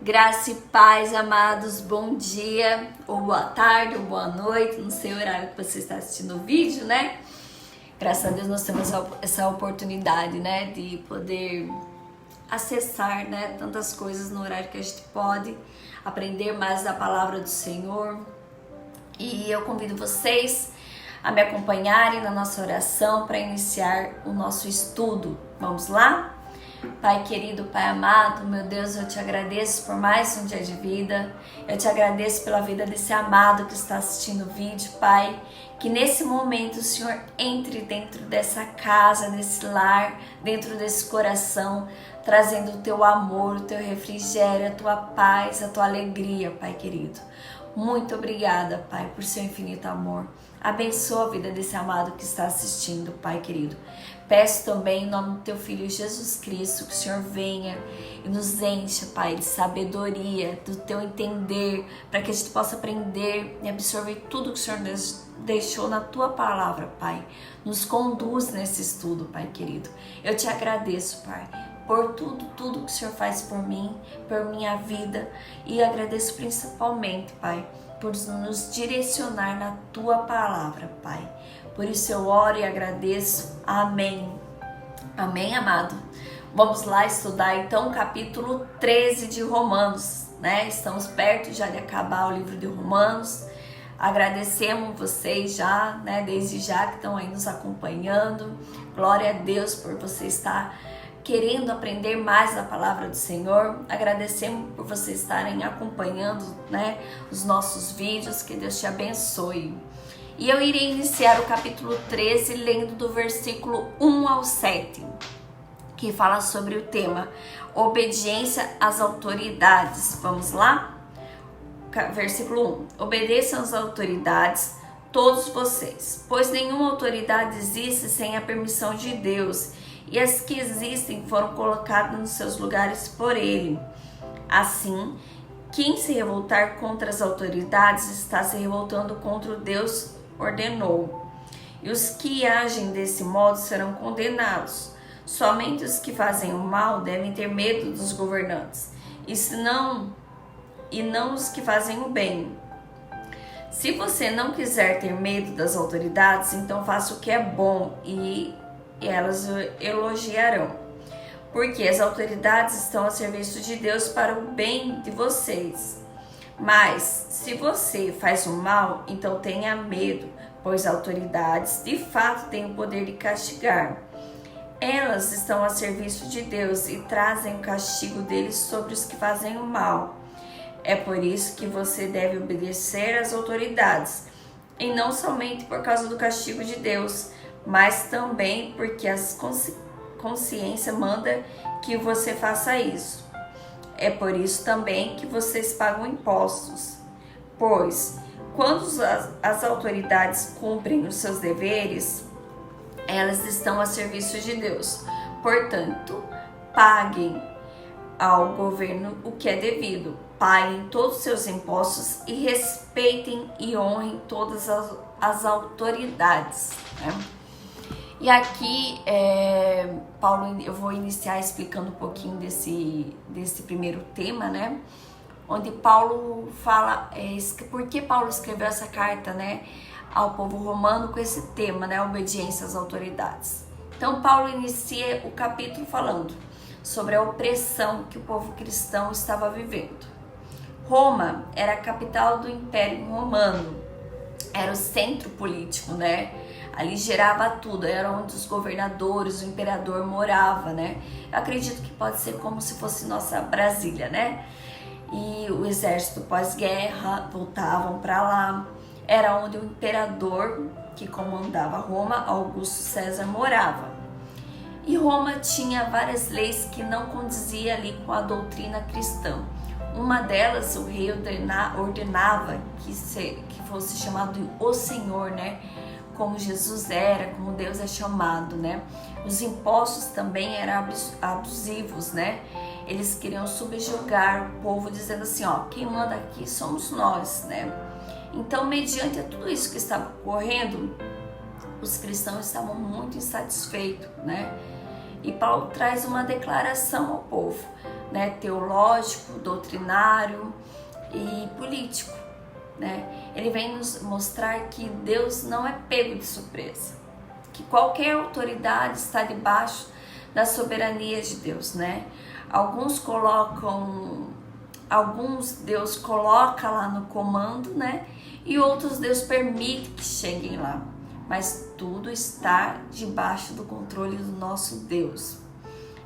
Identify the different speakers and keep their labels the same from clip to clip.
Speaker 1: Graça e paz, amados, bom dia, ou boa tarde, ou boa noite, não sei o horário que você está assistindo o vídeo, né? Graças a Deus nós temos essa oportunidade, né, de poder acessar, né, tantas coisas no horário que a gente pode, aprender mais da palavra do Senhor. E eu convido vocês a me acompanharem na nossa oração para iniciar o nosso estudo. Vamos lá? Pai querido, Pai amado, meu Deus, eu te agradeço por mais um dia de vida. Eu te agradeço pela vida desse amado que está assistindo o vídeo, Pai. Que nesse momento o Senhor entre dentro dessa casa, desse lar, dentro desse coração, trazendo o teu amor, o teu refrigério, a tua paz, a tua alegria, Pai querido. Muito obrigada, Pai, por seu infinito amor. Abençoa a vida desse amado que está assistindo, Pai querido. Peço também em nome do teu Filho Jesus Cristo que o Senhor venha e nos encha, Pai, de sabedoria, do teu entender, para que a gente possa aprender e absorver tudo que o Senhor deixou na tua palavra, Pai. Nos conduz nesse estudo, Pai querido. Eu te agradeço, Pai, por tudo que o Senhor faz por mim, por minha vida, e agradeço principalmente, Pai, por nos direcionar na tua palavra, Pai. Por isso eu oro e agradeço. Amém. Amém, amado. Vamos lá estudar então o capítulo 13 de Romanos, né? Estamos perto já de acabar o livro de Romanos. Agradecemos vocês já, né? Desde já que estão aí nos acompanhando. Glória a Deus por você estar querendo aprender mais da palavra do Senhor. Agradecemos por vocês estarem acompanhando, né, os nossos vídeos. Que Deus te abençoe. E eu irei iniciar o capítulo 13 lendo do versículo 1 ao 7, que fala sobre o tema obediência às autoridades. Vamos lá? Versículo 1. Obedeçam às autoridades, todos vocês, pois nenhuma autoridade existe sem a permissão de Deus, e as que existem foram colocadas nos seus lugares por Ele. Assim, quem se revoltar contra as autoridades está se revoltando contra o Deus ordenou. E os que agem desse modo serão condenados. Somente os que fazem o mal devem ter medo dos governantes, e não os que fazem o bem. Se você não quiser ter medo das autoridades, então faça o que é bom e elas o elogiarão. Porque as autoridades estão a serviço de Deus para o bem de vocês. Mas se você faz o mal, então tenha medo, pois autoridades de fato têm o poder de castigar. Elas estão a serviço de Deus e trazem o castigo deles sobre os que fazem o mal. É por isso que você deve obedecer às autoridades, e não somente por causa do castigo de Deus, mas também porque a consciência manda que você faça isso. É por isso também que vocês pagam impostos, pois quando as autoridades cumprem os seus deveres, elas estão a serviço de Deus. Portanto, paguem ao governo o que é devido, paguem todos os seus impostos e respeitem e honrem todas as autoridades, né? E aqui, Paulo, eu vou iniciar explicando um pouquinho desse primeiro tema, né? Onde Paulo fala por que Paulo escreveu essa carta, né, ao povo romano com esse tema, né, obediência às autoridades. Então, Paulo inicia o capítulo falando sobre a opressão que o povo cristão estava vivendo. Roma era a capital do Império Romano, era o centro político, né? Ali gerava tudo, era onde os governadores, o imperador morava, né? Eu acredito que pode ser como se fosse nossa Brasília, né? E o exército pós-guerra voltavam para lá. Era onde o imperador que comandava Roma, Augusto César, morava. E Roma tinha várias leis que não condiziam ali com a doutrina cristã. Uma delas, o rei ordenava que fosse chamado de o Senhor, né? Como Jesus era, como Deus é chamado, né? Os impostos também eram abusivos, né? Eles queriam subjugar o povo, dizendo assim, ó, quem manda aqui somos nós, né? Então, mediante tudo isso que estava ocorrendo, os cristãos estavam muito insatisfeitos, né? E Paulo traz uma declaração ao povo. né, teológico, doutrinário e político, né? Ele vem nos mostrar que Deus não é pego de surpresa, que qualquer autoridade está debaixo da soberania de Deus, né? Alguns Deus coloca lá no comando, né? E outros Deus permite que cheguem lá. Mas tudo está debaixo do controle do nosso Deus.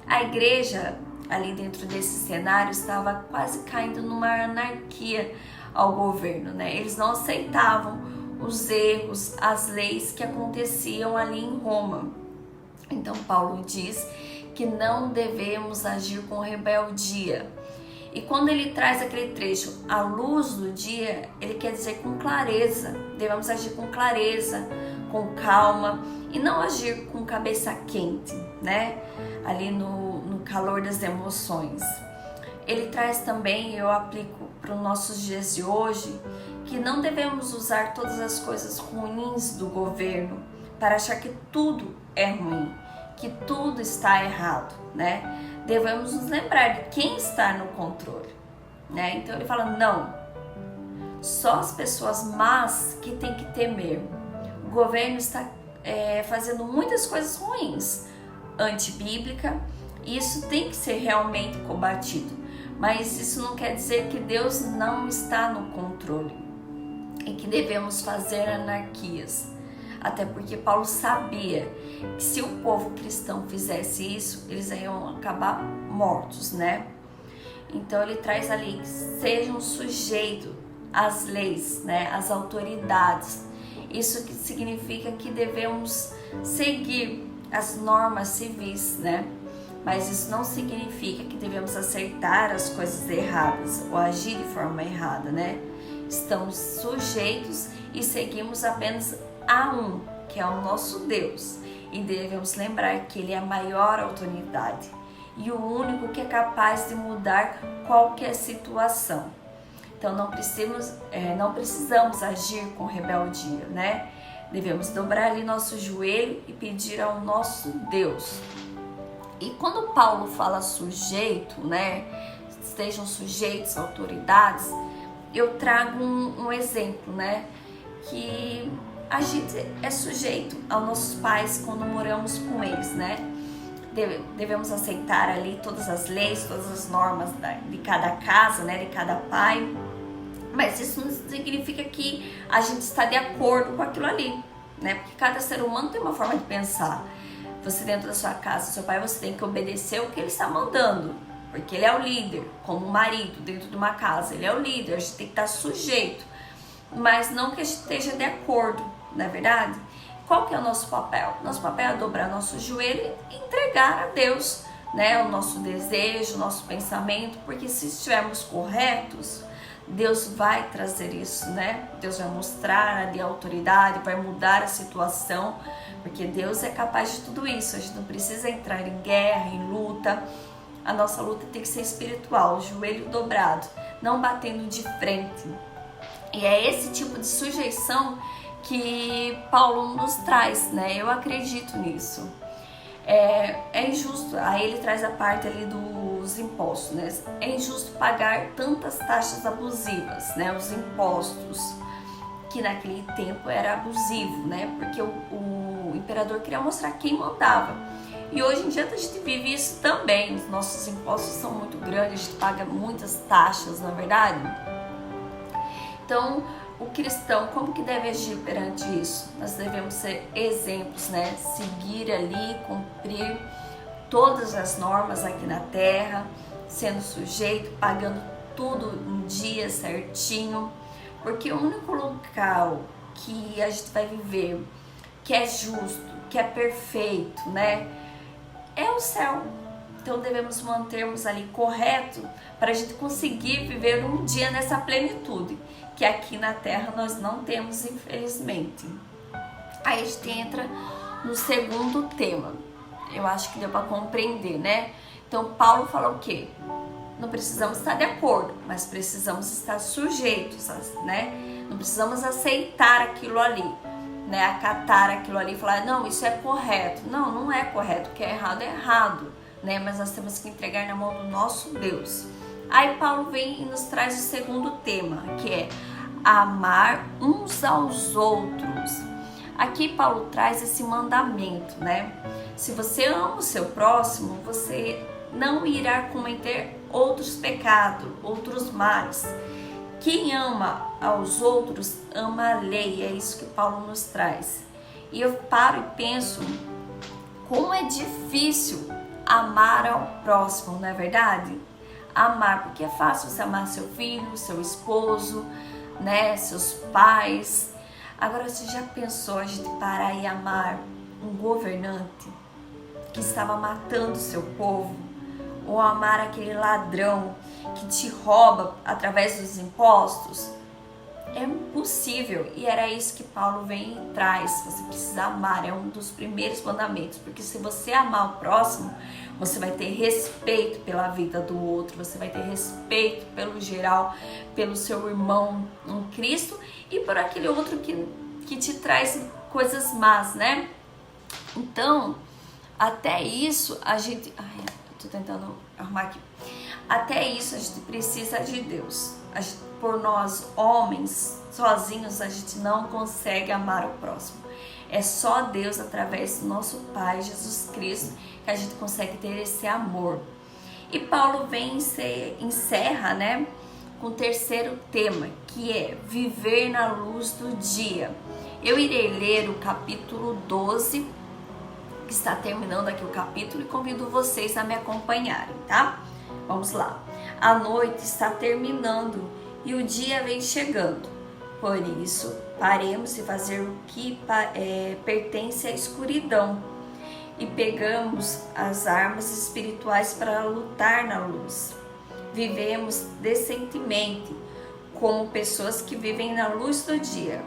Speaker 1: A igreja, ali dentro desse cenário, estava quase caindo numa anarquia ao governo, né? Eles não aceitavam os erros, as leis que aconteciam ali em Roma. Então Paulo diz que não devemos agir com rebeldia. E quando ele traz aquele trecho, à luz do dia, ele quer dizer com clareza. Devemos agir com clareza, com calma e não agir com cabeça quente, né? Ali no calor das emoções. Ele traz também, eu aplico para os nossos dias de hoje, que não devemos usar todas as coisas ruins do governo para achar que tudo é ruim, que tudo está errado, né? Devemos nos lembrar de quem está no controle, né? Então ele fala, não, só as pessoas más que tem que temer. O governo está fazendo muitas coisas ruins, antibíblica, e isso tem que ser realmente combatido. Mas isso não quer dizer que Deus não está no controle e que devemos fazer anarquias. Até porque Paulo sabia que se o povo cristão fizesse isso, eles iam acabar mortos, né? Então ele traz ali que sejam sujeitos às leis, né? Às autoridades. Isso que significa que devemos seguir as normas civis, né? Mas isso não significa que devemos aceitar as coisas erradas ou agir de forma errada, né? Estamos sujeitos e seguimos apenas a um, que é o nosso Deus. E devemos lembrar que Ele é a maior autoridade e o único que é capaz de mudar qualquer situação. Então não precisamos agir com rebeldia, né? Devemos dobrar ali nosso joelho e pedir ao nosso Deus. E quando Paulo fala sujeito, né? Estejam sujeitos a autoridades, eu trago um exemplo, né? Que a gente é sujeito aos nossos pais quando moramos com eles, né? Devemos aceitar ali todas as leis, todas as normas de cada casa, né? De cada pai. Mas isso não significa que a gente está de acordo com aquilo ali, né? Porque cada ser humano tem uma forma de pensar. Você dentro da sua casa, seu pai, você tem que obedecer o que ele está mandando, porque ele é o líder, como marido dentro de uma casa, ele é o líder, a gente tem que estar sujeito, mas não que a gente esteja de acordo, não é verdade? Qual que é o nosso papel? Nosso papel é dobrar nosso joelho e entregar a Deus, né, o nosso desejo, o nosso pensamento, porque se estivermos corretos, Deus vai trazer isso, né? Deus vai mostrar ali a autoridade, vai mudar a situação, porque Deus é capaz de tudo isso. A gente não precisa entrar em guerra, em luta. A nossa luta tem que ser espiritual, joelho dobrado, não batendo de frente. E é esse tipo de sujeição que Paulo nos traz, né? Eu acredito nisso. É injusto, aí ele traz a parte ali dos impostos, né? É injusto pagar tantas taxas abusivas, né? Os impostos, que naquele tempo era abusivo, né? Porque o imperador queria mostrar quem mandava. E hoje em dia a gente vive isso também. Os nossos impostos são muito grandes, a gente paga muitas taxas, na verdade. Então, o cristão, como que deve agir perante isso? Nós devemos ser exemplos, né? Seguir ali, cumprir todas as normas aqui na terra, sendo sujeito, pagando tudo em dia certinho, porque o único local que a gente vai viver, que é justo, que é perfeito, né? É o céu. Então devemos mantermos ali correto para a gente conseguir viver um dia nessa plenitude, que aqui na terra nós não temos, infelizmente. Aí a gente entra no segundo tema. Eu acho que deu para compreender, né? Então Paulo fala o quê? Não precisamos estar de acordo, mas precisamos estar sujeitos, né? Não precisamos aceitar aquilo ali, né? Acatar aquilo ali e falar, não, isso é correto. Não, não é correto. O que é errado é errado. né? Mas nós temos que entregar na mão do nosso Deus. Aí Paulo vem e nos traz o segundo tema, que é amar uns aos outros. Aqui Paulo traz esse mandamento, né? Se você ama o seu próximo, você não irá cometer outros pecados, outros males. Quem ama aos outros ama a lei, é isso que Paulo nos traz. E eu paro e penso, como é difícil amar ao próximo, não é verdade? Amar, porque é fácil você amar seu filho, seu esposo, né, seus pais. Agora, você já pensou a gente parar e amar um governante que estava matando seu povo? Ou amar aquele ladrão que te rouba através dos impostos? É impossível. E era isso que Paulo vem e traz. Você precisa amar, é um dos primeiros mandamentos. Porque se você amar o próximo, você vai ter respeito pela vida do outro, você vai ter respeito pelo geral, pelo seu irmão em Cristo e por aquele outro que te traz coisas más, né? Então, até isso a gente... tô tentando arrumar aqui. Até isso a gente precisa de Deus. Por nós, homens, sozinhos, a gente não consegue amar o próximo. É só Deus, através do nosso Pai, Jesus Cristo, que a gente consegue ter esse amor. E Paulo vem e encerra, né, com o terceiro tema, que é viver na luz do dia. Eu irei ler o capítulo 12, que está terminando aqui o capítulo, e convido vocês a me acompanharem, tá? Vamos lá. A noite está terminando e o dia vem chegando. Por isso, paremos de fazer o que pertence à escuridão e pegamos as armas espirituais para lutar na luz. Vivemos decentemente, como pessoas que vivem na luz do dia.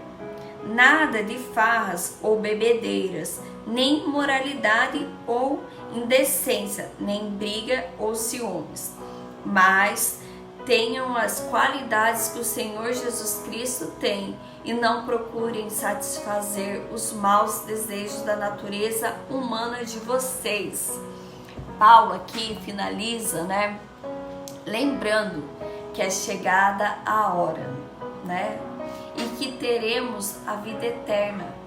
Speaker 1: Nada de farras ou bebedeiras, nem imoralidade ou indecência, nem briga ou ciúmes, mas tenham as qualidades que o Senhor Jesus Cristo tem e não procurem satisfazer os maus desejos da natureza humana de vocês. Paulo aqui finaliza, né, lembrando que é chegada a hora, né, e que teremos a vida eterna.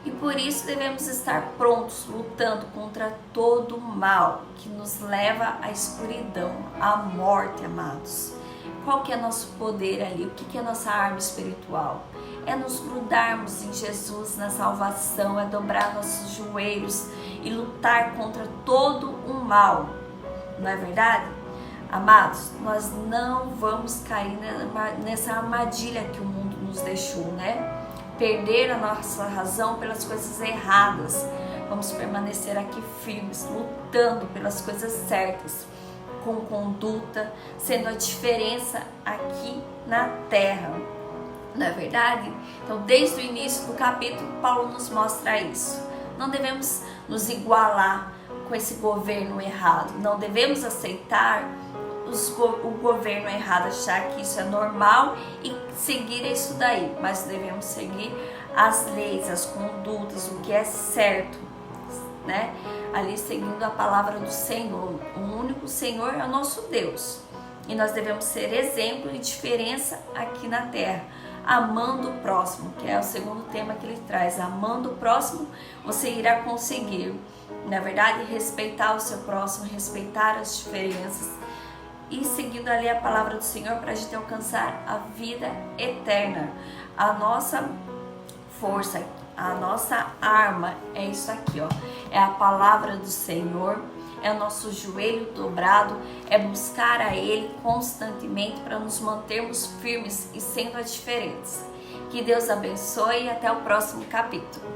Speaker 1: E por isso devemos estar prontos, lutando contra todo o mal que nos leva à escuridão, à morte, amados. Qual que é nosso poder ali? O que é nossa arma espiritual? É nos grudarmos em Jesus, na salvação, é dobrar nossos joelhos e lutar contra todo o mal. Não é verdade? Amados, nós não vamos cair nessa armadilha que o mundo nos deixou, né? Perder a nossa razão pelas coisas erradas. Vamos permanecer aqui firmes, lutando pelas coisas certas, com conduta, sendo a diferença aqui na terra. Não é verdade? Então, desde o início do capítulo, Paulo nos mostra isso. Não devemos nos igualar com esse governo errado. Não devemos aceitar o governo errado, achar que isso é normal e seguir isso daí, mas devemos seguir as leis, as condutas, o que é certo, né? Ali seguindo a palavra do Senhor. O único Senhor é o nosso Deus e nós devemos ser exemplo e diferença aqui na terra, amando o próximo, que é o segundo tema que ele traz. Amando o próximo, você irá conseguir, na verdade, respeitar o seu próximo, respeitar as diferenças e seguindo ali a palavra do Senhor para a gente alcançar a vida eterna. A nossa força, a nossa arma é isso aqui, ó. É a palavra do Senhor, é o nosso joelho dobrado, é buscar a Ele constantemente para nos mantermos firmes e sendo a diferença. Que Deus abençoe e até o próximo capítulo.